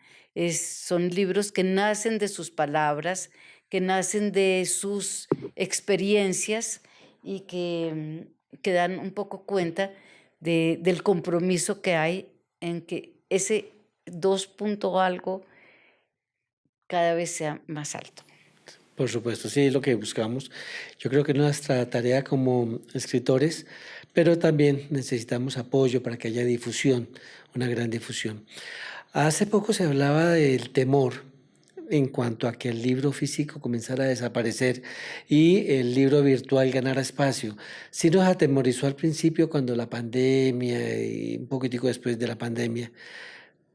Son libros que nacen de sus palabras, que nacen de sus experiencias y que dan un poco cuenta del compromiso que hay en que ese 2 punto algo cada vez sea más alto. Por supuesto, sí, es lo que buscamos. Yo creo que nuestra tarea como escritores, pero también necesitamos apoyo para que haya difusión, una gran difusión. Hace poco se hablaba del temor en cuanto a que el libro físico comenzara a desaparecer y el libro virtual ganara espacio. Sí nos atemorizó al principio cuando la pandemia y un poquitico después de la pandemia,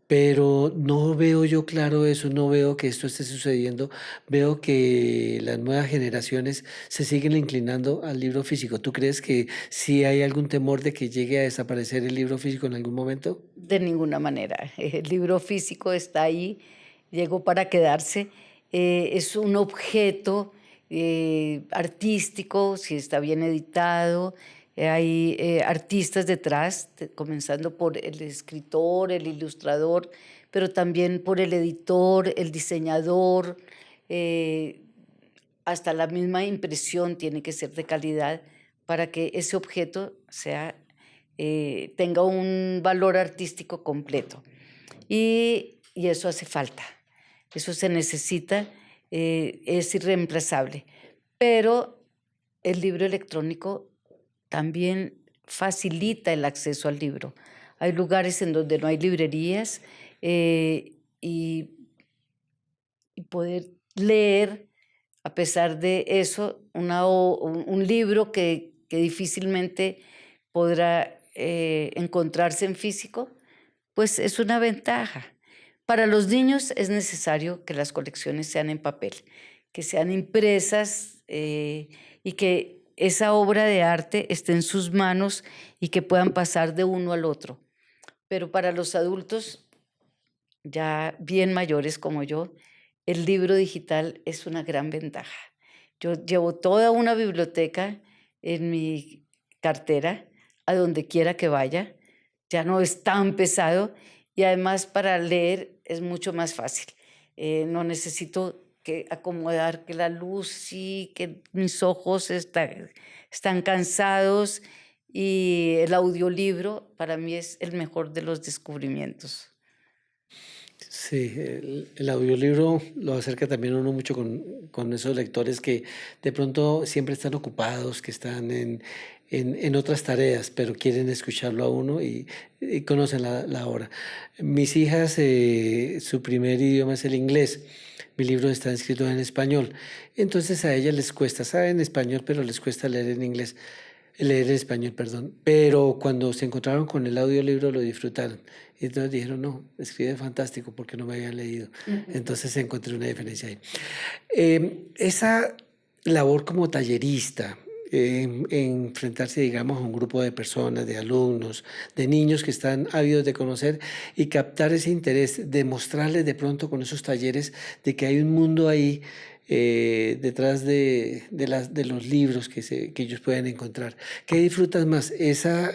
pero no veo yo claro eso, no veo que esto esté sucediendo, veo que las nuevas generaciones se siguen inclinando al libro físico. ¿Tú crees que sí hay algún temor de que llegue a desaparecer el libro físico en algún momento? De ninguna manera. El libro físico está ahí, llegó para quedarse. Es un objeto artístico, si está bien editado. Hay artistas detrás, comenzando por el escritor, el ilustrador, pero también por el editor, el diseñador. eh, Hasta la misma impresión tiene que ser de calidad para que ese objeto tenga un valor artístico completo. Y eso hace falta, eso se necesita, es irreemplazable. Pero el libro electrónico también facilita el acceso al libro. Hay lugares en donde no hay librerías y poder leer, a pesar de eso, un libro que difícilmente podrá encontrarse en físico, pues es una ventaja. Para los niños es necesario que las colecciones sean en papel, que sean impresas y que esa obra de arte esté en sus manos y que puedan pasar de uno al otro. pero para los adultos ya bien mayores como yo, el libro digital es una gran ventaja. Yo llevo toda una biblioteca en mi cartera, a donde quiera que vaya. Ya no es tan pesado y además para leer es mucho más fácil. No necesito que acomodar que la luz, sí, que mis ojos están cansados y el audiolibro para mí es el mejor de los descubrimientos. Sí, el audiolibro lo acerca también uno mucho con esos lectores que de pronto siempre están ocupados, que están en otras tareas, pero quieren escucharlo a uno y conocen la obra. Mis hijas, su primer idioma es el inglés. Mi libro está escrito en español. Entonces a ellas les cuesta, saben español, pero les cuesta leer en español, perdón. Pero cuando se encontraron con el audiolibro lo disfrutaron. Y entonces dijeron, no, escribe fantástico porque no me habían leído. Entonces encontré una diferencia ahí. Esa labor como tallerista, enfrentarse, digamos, a un grupo de personas, de alumnos, de niños que están ávidos de conocer y captar ese interés, demostrarles de pronto con esos talleres de que hay un mundo ahí detrás de los libros que ellos pueden encontrar. ¿Qué disfrutas más? Esa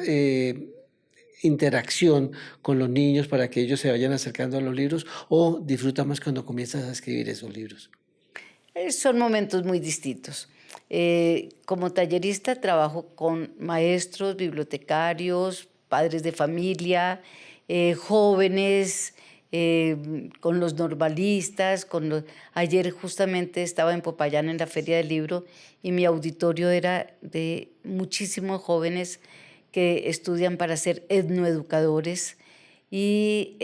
interacción con los niños para que ellos se vayan acercando a los libros o disfrutas más cuando comienzas a escribir esos libros? Son momentos muy distintos. Como tallerista trabajo con maestros, bibliotecarios, padres de familia, jóvenes, con los normalistas. Ayer justamente estaba en Popayán en la Feria del Libro y mi auditorio era de muchísimos jóvenes que estudian para ser etnoeducadores y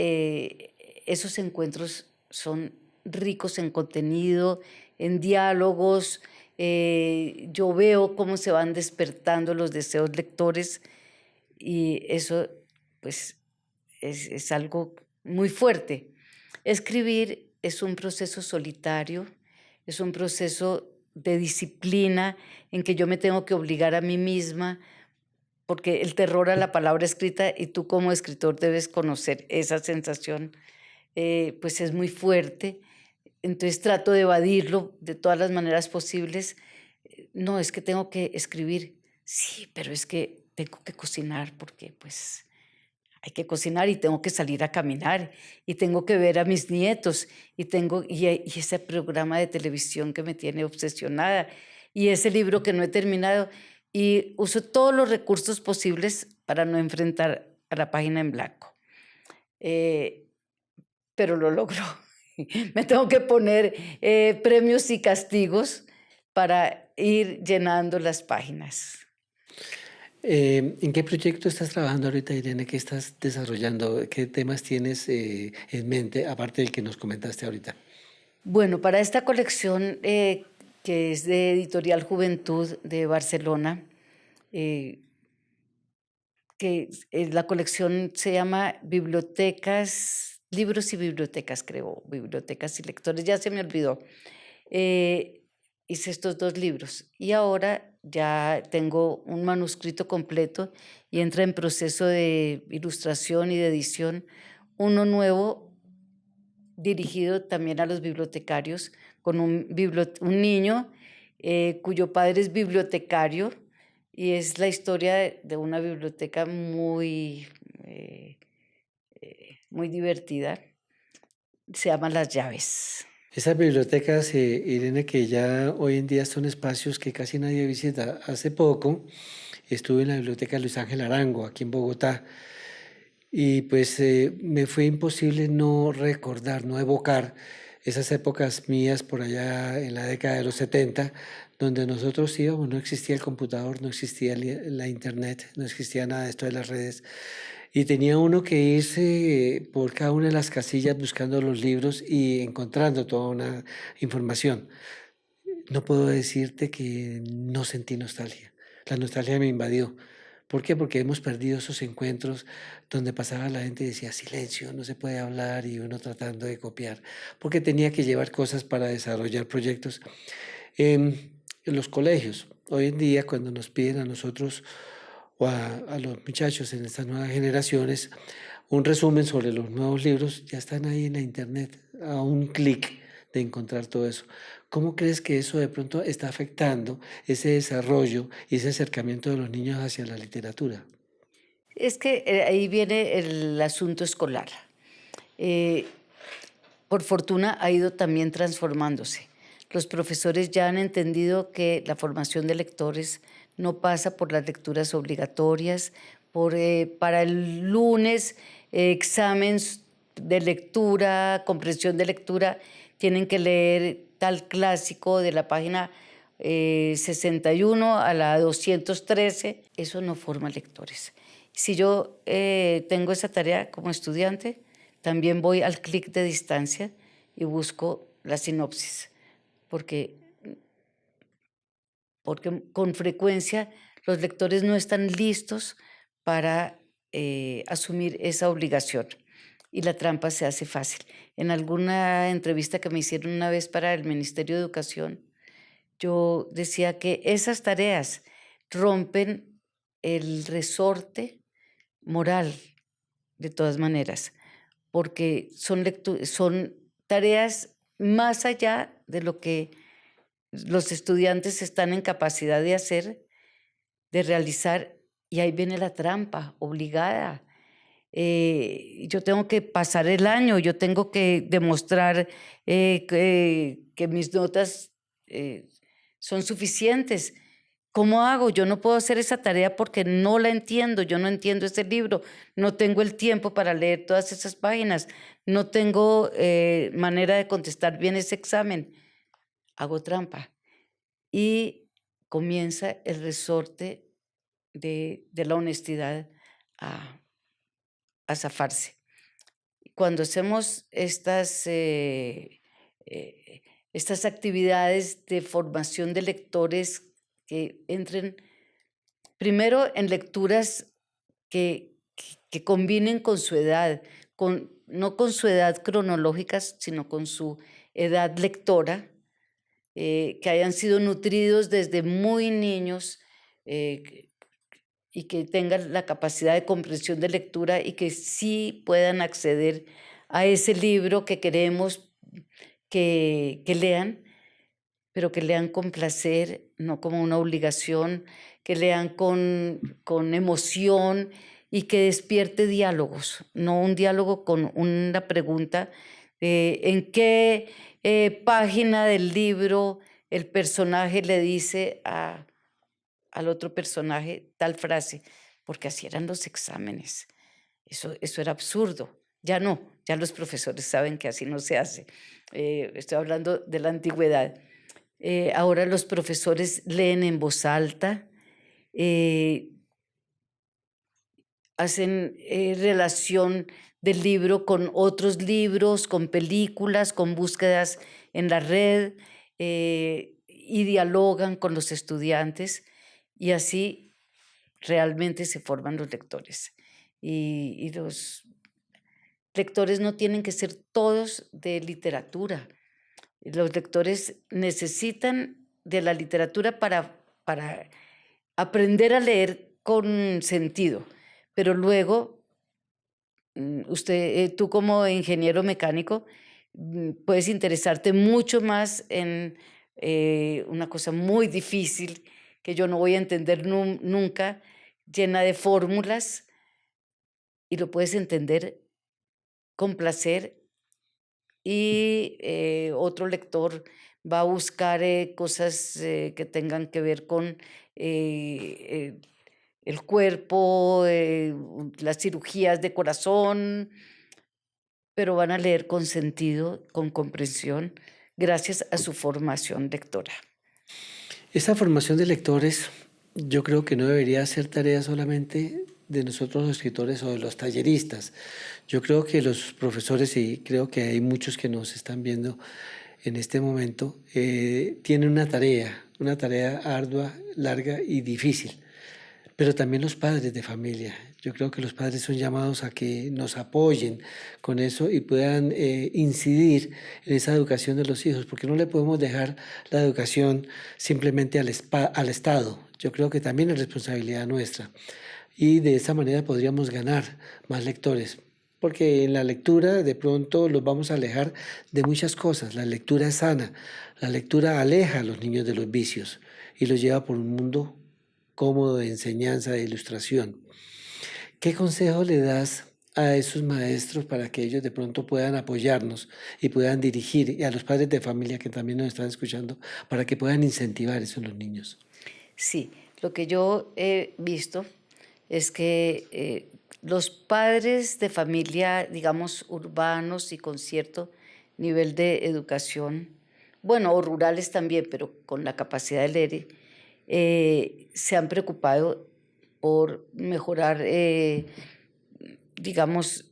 esos encuentros son ricos en contenido, en diálogos. Yo veo cómo se van despertando los deseos lectores y eso pues es algo muy fuerte. Escribir es un proceso solitario, es un proceso de disciplina en que yo me tengo que obligar a mí misma porque el terror a la palabra escrita, y tú como escritor debes conocer esa sensación, pues es muy fuerte. Entonces trato de evadirlo de todas las maneras posibles. No, es que tengo que escribir. Sí, pero es que tengo que cocinar porque pues hay que cocinar y tengo que salir a caminar y tengo que ver a mis nietos y ese programa de televisión que me tiene obsesionada y ese libro que no he terminado y uso todos los recursos posibles para no enfrentar a la página en blanco. Eh, pero lo logro. Me tengo que poner premios y castigos para ir llenando las páginas. ¿En qué proyecto estás trabajando ahorita, Irene? ¿Qué estás desarrollando? ¿Qué temas tienes en mente, aparte del que nos comentaste ahorita? Bueno, para esta colección que es de Editorial Juventud de Barcelona, eh, la colección se llama Bibliotecas, Libros y Bibliotecas, creo, Bibliotecas y Lectores, ya se me olvidó. Eh, Hice estos 2 libros y ahora ya tengo un manuscrito completo y entra en proceso de ilustración y de edición uno nuevo dirigido también a los bibliotecarios con un niño cuyo padre es bibliotecario y es la historia de una biblioteca eh, muy divertida. Se llama Las Llaves. Esas bibliotecas, Irene, que ya hoy en día son espacios que casi nadie visita. Hace poco estuve en la biblioteca Luis Ángel Arango, aquí en Bogotá, y pues me fue imposible no recordar, no evocar esas épocas mías por allá en la década de los 70, donde nosotros íbamos, no existía el computador, no existía la internet, no existía nada de esto de las redes. Y tenía uno que irse por cada una de las casillas buscando los libros y encontrando toda una información. No puedo decirte que no sentí nostalgia. La nostalgia me invadió. ¿Por qué? Porque hemos perdido esos encuentros donde pasaba la gente y decía silencio, no se puede hablar y uno tratando de copiar, porque tenía que llevar cosas para desarrollar proyectos. En los colegios, hoy en día cuando nos piden a nosotros o a los muchachos en estas nuevas generaciones un resumen sobre los nuevos libros, ya están ahí en la internet, a un clic de encontrar todo eso. ¿Cómo crees que eso de pronto está afectando ese desarrollo y ese acercamiento de los niños hacia la literatura? Es que ahí viene el asunto escolar. Eh, por fortuna ha ido también transformándose. Los profesores ya han entendido que la formación de lectores no pasa por las lecturas obligatorias, para el lunes exámenes de lectura, comprensión de lectura, tienen que leer tal clásico de la página 61 a la 213. Eso no forma lectores. Si yo tengo esa tarea como estudiante, también voy al clic de distancia y busco la sinopsis, porque con frecuencia los lectores no están listos para asumir esa obligación y la trampa se hace fácil. En alguna entrevista que me hicieron una vez para el Ministerio de Educación, yo decía que esas tareas rompen el resorte moral de todas maneras, porque son tareas más allá de lo que los estudiantes están en capacidad de hacer, de realizar, y ahí viene la trampa obligada. Yo tengo que pasar el año, yo tengo que demostrar que mis notas son suficientes. ¿Cómo hago? Yo no puedo hacer esa tarea porque no la entiendo, yo no entiendo ese libro, no tengo el tiempo para leer todas esas páginas, no tengo manera de contestar bien ese examen. Hago trampa. Y comienza el resorte de la honestidad a zafarse. Cuando hacemos estas actividades de formación de lectores que entren primero en lecturas que combinen con su edad, no con su edad cronológica, sino con su edad lectora, que hayan sido nutridos desde muy niños y que tengan la capacidad de comprensión de lectura y que sí puedan acceder a ese libro que queremos que lean, pero que lean con placer, no como una obligación, que lean con emoción y que despierte diálogos, no un diálogo con una pregunta en qué página del libro el personaje le dice al otro personaje tal frase, porque así eran los exámenes. Eso era absurdo. Ya no, ya los profesores saben que así no se hace. Estoy hablando de la antigüedad. Ahora los profesores leen en voz alta, hacen relación del libro con otros libros, con películas, con búsquedas en la red, y dialogan con los estudiantes y así realmente se forman los lectores. Y los lectores no tienen que ser todos de literatura. Los lectores necesitan de la literatura para aprender a leer con sentido, pero luego tú como ingeniero mecánico puedes interesarte mucho más en una cosa muy difícil que yo no voy a entender nunca, llena de fórmulas, y lo puedes entender con placer y otro lector va a buscar cosas que tengan que ver con el cuerpo, las cirugías de corazón, pero van a leer con sentido, con comprensión, gracias a su formación lectora. Esta formación de lectores yo creo que no debería ser tarea solamente de nosotros los escritores o de los talleristas. Yo creo que los profesores, y creo que hay muchos que nos están viendo en este momento, tienen una tarea ardua, larga y difícil. Pero también los padres de familia. Yo creo que los padres son llamados a que nos apoyen con eso y puedan incidir en esa educación de los hijos, porque no le podemos dejar la educación simplemente al Estado. Yo creo que también es responsabilidad nuestra. Y de esa manera podríamos ganar más lectores. porque en la lectura de pronto los vamos a alejar de muchas cosas. La lectura es sana, la lectura aleja a los niños de los vicios y los lleva por un mundo cómodo de enseñanza, de ilustración. ¿Qué consejo le das a esos maestros para que ellos de pronto puedan apoyarnos y puedan dirigir, y a los padres de familia que también nos están escuchando, para que puedan incentivar eso en los niños? Sí, lo que yo he visto es que los padres de familia, digamos, urbanos y con cierto nivel de educación, bueno, o rurales también, pero con la capacidad de leer, se han preocupado por mejorar, digamos,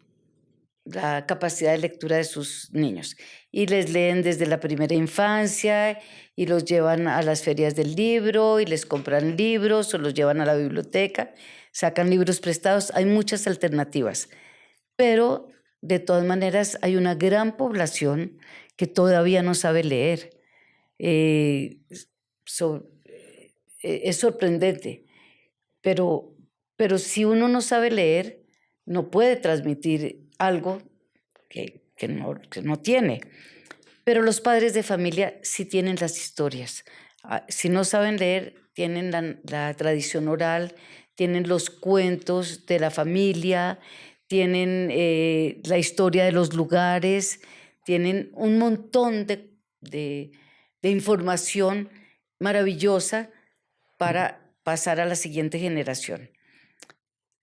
la capacidad de lectura de sus niños. Y les leen desde la primera infancia y los llevan a las ferias del libro y les compran libros o los llevan a la biblioteca, sacan libros prestados. Hay muchas alternativas, pero de todas maneras hay una gran población que todavía no sabe leer. Eh, es sorprendente, pero, pero si uno no sabe leer, no puede transmitir algo que no tiene. Pero los padres de familia sí tienen las historias. Si no saben leer, tienen la tradición oral, tienen los cuentos de la familia, tienen la historia de los lugares, tienen un montón de información maravillosa para pasar a la siguiente generación.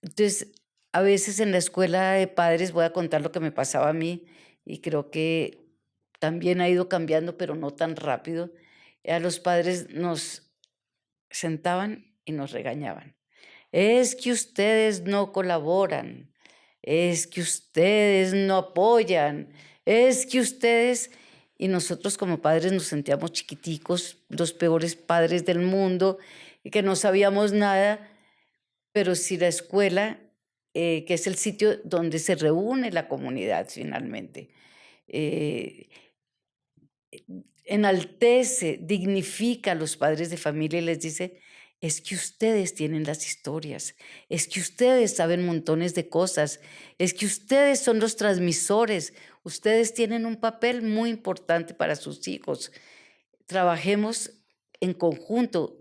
Entonces, a veces en la escuela de padres, voy a contar lo que me pasaba a mí, y creo que también ha ido cambiando, pero no tan rápido. A los padres nos sentaban y nos regañaban. Es que ustedes no colaboran, es que ustedes no apoyan, es que ustedes... Y nosotros como padres nos sentíamos chiquiticos, los peores padres del mundo, y que no sabíamos nada, pero si la escuela, que es el sitio donde se reúne la comunidad finalmente, eh, enaltece, dignifica a los padres de familia y les dice, es que ustedes tienen las historias, es que ustedes saben montones de cosas, es que ustedes son los transmisores, ustedes tienen un papel muy importante para sus hijos. Trabajemos en conjunto.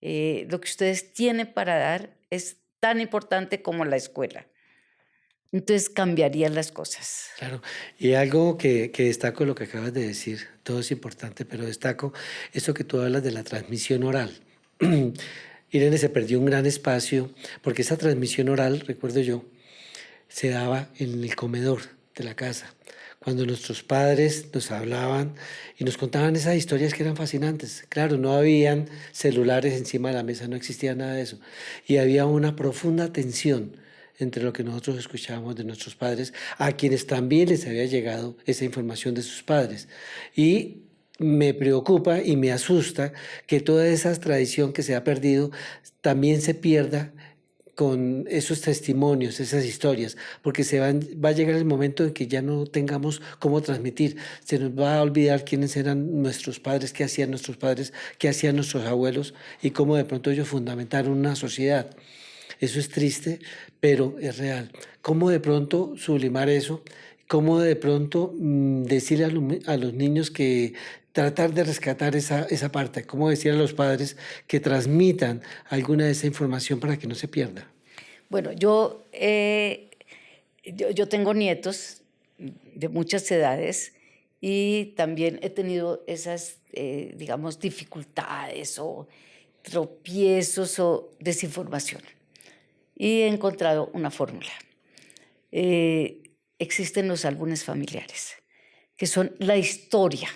Lo que ustedes tienen para dar es tan importante como la escuela. Entonces cambiarían las cosas. Claro, y algo que destaco lo que acabas de decir, todo es importante, pero destaco eso que tú hablas de la transmisión oral. Irene, se perdió un gran espacio porque esa transmisión oral, recuerdo yo, se daba en el comedor de la casa, cuando nuestros padres nos hablaban y nos contaban esas historias que eran fascinantes. Claro, no habían celulares encima de la mesa, no existía nada de eso. Y había una profunda tensión entre lo que nosotros escuchábamos de nuestros padres, a quienes también les había llegado esa información de sus padres. Y me preocupa y me asusta que toda esa tradición que se ha perdido también se pierda con esos testimonios, esas historias, porque va a llegar el momento en que ya no tengamos cómo transmitir, se nos va a olvidar quiénes eran nuestros padres, qué hacían nuestros padres, qué hacían nuestros abuelos y cómo de pronto ellos fundamentaron una sociedad. Eso es triste, pero es real. ¿Cómo de pronto sublimar eso? ¿Cómo de pronto decirle a los niños que tratar de rescatar esa parte? ¿Cómo decir a los padres que transmitan alguna de esa información para que no se pierda? Bueno, yo tengo nietos de muchas edades y también he tenido esas, digamos, dificultades o tropiezos o desinformación. Y he encontrado una fórmula. Existen los álbumes familiares, que son la historia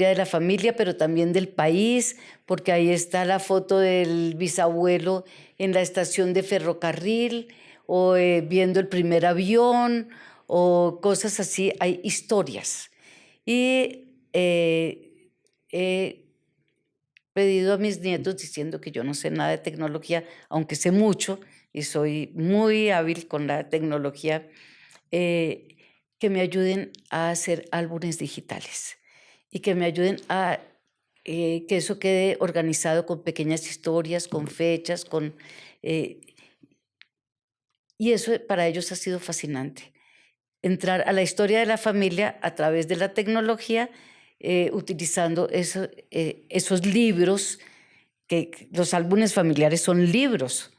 de la familia, pero también del país, porque ahí está la foto del bisabuelo en la estación de ferrocarril, o viendo el primer avión, o cosas así. Hay historias. Y he pedido a mis nietos, diciendo que yo no sé nada de tecnología, aunque sé mucho y soy muy hábil con la tecnología, que me ayuden a hacer álbumes digitales y que me ayuden a que eso quede organizado con pequeñas historias, con fechas, y eso para ellos ha sido fascinante. entrar a la historia de la familia a través de la tecnología, utilizando esos libros, que los álbumes familiares son libros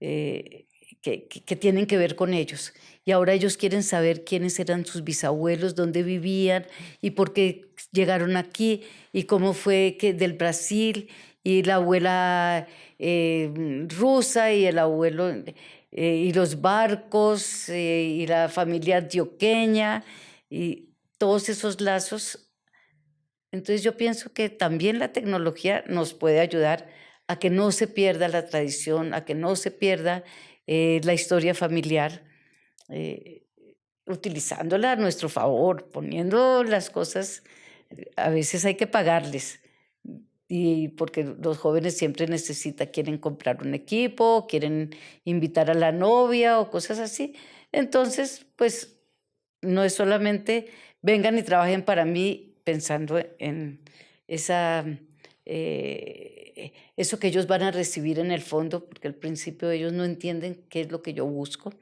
eh, que tienen que ver con ellos. Y ahora ellos quieren saber quiénes eran sus bisabuelos, dónde vivían y por qué llegaron aquí y cómo fue que del Brasil y la abuela rusa y el abuelo y los barcos y la familia antioqueña y todos esos lazos. Entonces yo pienso que también la tecnología nos puede ayudar a que no se pierda la tradición, a que no se pierda la historia familiar, eh, utilizándola a nuestro favor, poniendo las cosas, a veces hay que pagarles, y porque los jóvenes siempre quieren comprar un equipo, quieren invitar a la novia o cosas así. Entonces, pues no es solamente vengan y trabajen para mí pensando en esa, eso que ellos van a recibir en el fondo, porque al principio ellos no entienden qué es lo que yo busco.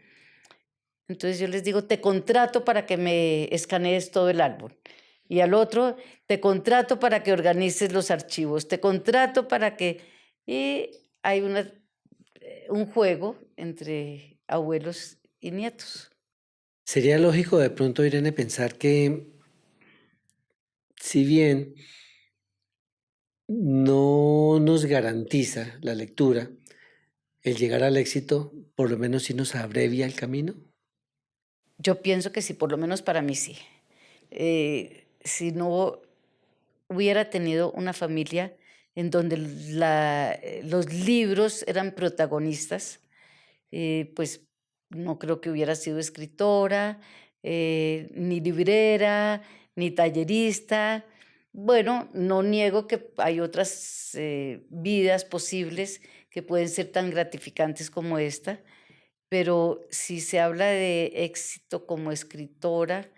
Entonces yo les digo, te contrato para que me escanees todo el álbum. Y al otro, te contrato para que organices los archivos, te contrato para que... Y hay un juego entre abuelos y nietos. Sería lógico de pronto, Irene, pensar que si bien no nos garantiza la lectura el llegar al éxito, por lo menos sí nos abrevia el camino. Yo pienso que sí, por lo menos para mí sí. Si no hubiera tenido una familia en donde los libros eran protagonistas, pues no creo que hubiera sido escritora, ni librera, ni tallerista. Bueno, no niego que hay otras vidas posibles que pueden ser tan gratificantes como esta, pero si se habla de éxito como escritora,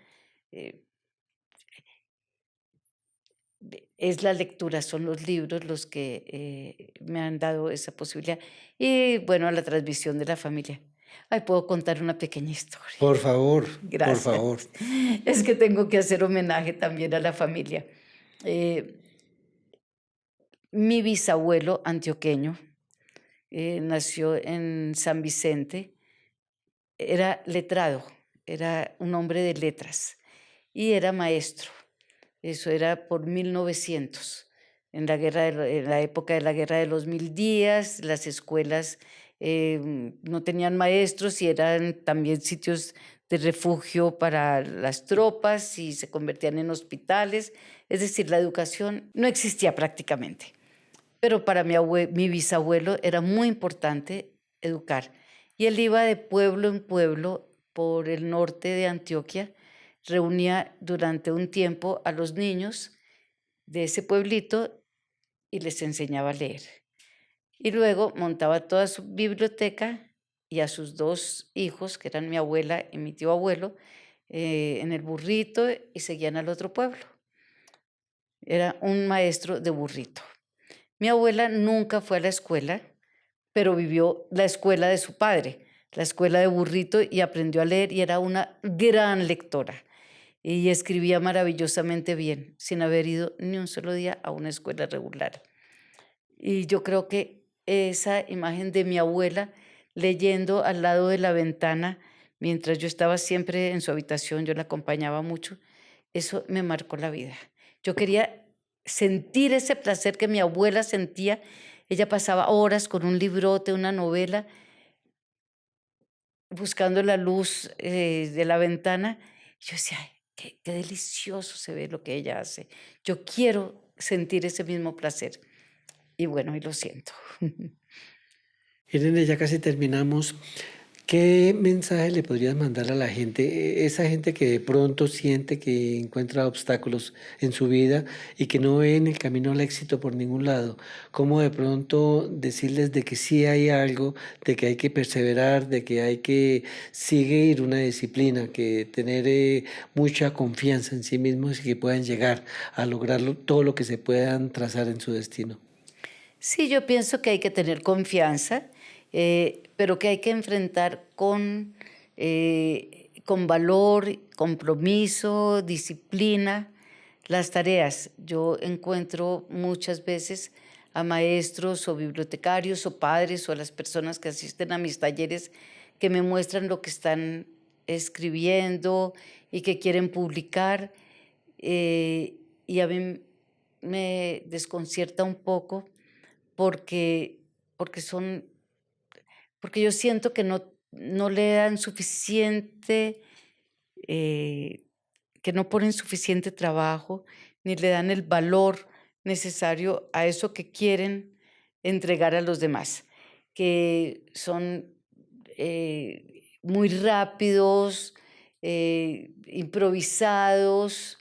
eh, es la lectura, son los libros los que me han dado esa posibilidad. Y bueno, la transmisión de la familia. Ay, puedo contar una pequeña historia. Por favor, por Gracias. favor. Es que tengo que hacer homenaje también a la familia. Eh, Mi bisabuelo antioqueño nació en San Vicente, era letrado, era un hombre de letras y era maestro. Eso era por 1900, en la época de la Guerra de los Mil Días. Las escuelas no tenían maestros y eran también sitios de refugio para las tropas y se convertían en hospitales. Es decir, la educación no existía prácticamente. Pero para mi bisabuelo era muy importante educar. Y él iba de pueblo en pueblo por el norte de Antioquia, reunía durante un tiempo a los niños de ese pueblito y les enseñaba a leer. Y luego montaba toda su biblioteca y a sus dos hijos, que eran mi abuela y mi tío abuelo, en el burrito y seguían al otro pueblo. Era un maestro de burrito. Mi abuela nunca fue a la escuela, pero vivió la escuela de su padre, la escuela de burrito, y aprendió a leer y era una gran lectora. Y escribía maravillosamente bien, sin haber ido ni un solo día a una escuela regular. Y yo creo que esa imagen de mi abuela leyendo al lado de la ventana, mientras yo estaba siempre en su habitación, yo la acompañaba mucho, eso me marcó la vida. Yo quería sentir ese placer que mi abuela sentía. Ella pasaba horas con un librote, una novela, buscando la luz de la ventana. Y yo decía, "Ay, qué delicioso se ve lo que ella hace. Yo quiero sentir ese mismo placer". Y bueno, y lo siento. Irene, ya casi terminamos. ¿Qué mensaje le podrías mandar a la gente, esa gente que de pronto siente que encuentra obstáculos en su vida y que no ve en el camino al éxito por ningún lado? ¿Cómo de pronto decirles de que sí hay algo, de que hay que perseverar, de que hay que seguir una disciplina, que tener mucha confianza en sí mismos y que puedan llegar a lograrlo, todo lo que se puedan trazar en su destino? Sí, yo pienso que hay que tener confianza, pero que hay que enfrentar con valor, compromiso, disciplina. Las tareas, yo encuentro muchas veces a maestros o bibliotecarios o padres o a las personas que asisten a mis talleres que me muestran lo que están escribiendo y que quieren publicar, y a mí me desconcierta un poco porque, porque son, porque yo siento que no le dan suficiente, que no ponen suficiente trabajo ni le dan el valor necesario a eso que quieren entregar a los demás, que son muy rápidos, improvisados,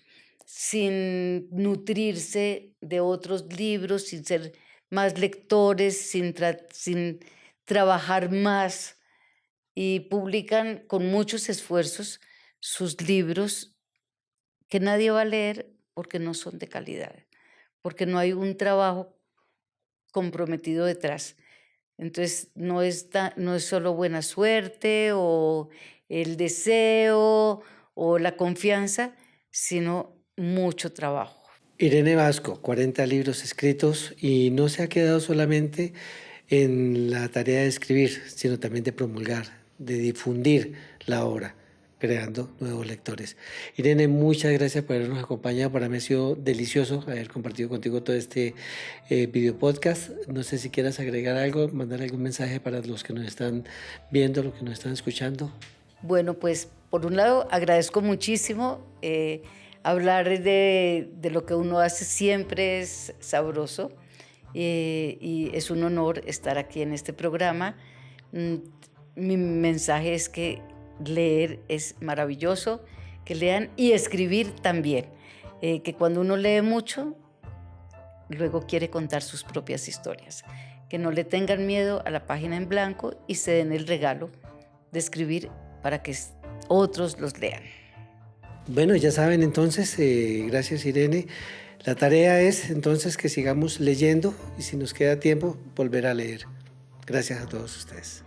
sin nutrirse de otros libros, sin ser más lectores, sin trabajar más, y publican con muchos esfuerzos sus libros que nadie va a leer porque no son de calidad, porque no hay un trabajo comprometido detrás. Entonces, no es solo buena suerte o el deseo o la confianza, sino mucho trabajo. Irene Vasco, 40 libros escritos y no se ha quedado solamente en la tarea de escribir, sino también de promulgar, de difundir la obra, creando nuevos lectores. Irene, muchas gracias por habernos acompañado. Para mí ha sido delicioso haber compartido contigo todo este video podcast. No sé si quieras agregar algo, mandar algún mensaje para los que nos están viendo, los que nos están escuchando. Bueno, pues por un lado agradezco muchísimo. Hablar de lo que uno hace siempre es sabroso, y es un honor estar aquí en este programa. Mi mensaje es que leer es maravilloso, que lean y escribir también, que cuando uno lee mucho, luego quiere contar sus propias historias, que no le tengan miedo a la página en blanco y se den el regalo de escribir para que otros los lean. Bueno, ya saben entonces, gracias Irene. La tarea es entonces que sigamos leyendo y si nos queda tiempo, volver a leer. Gracias a todos ustedes.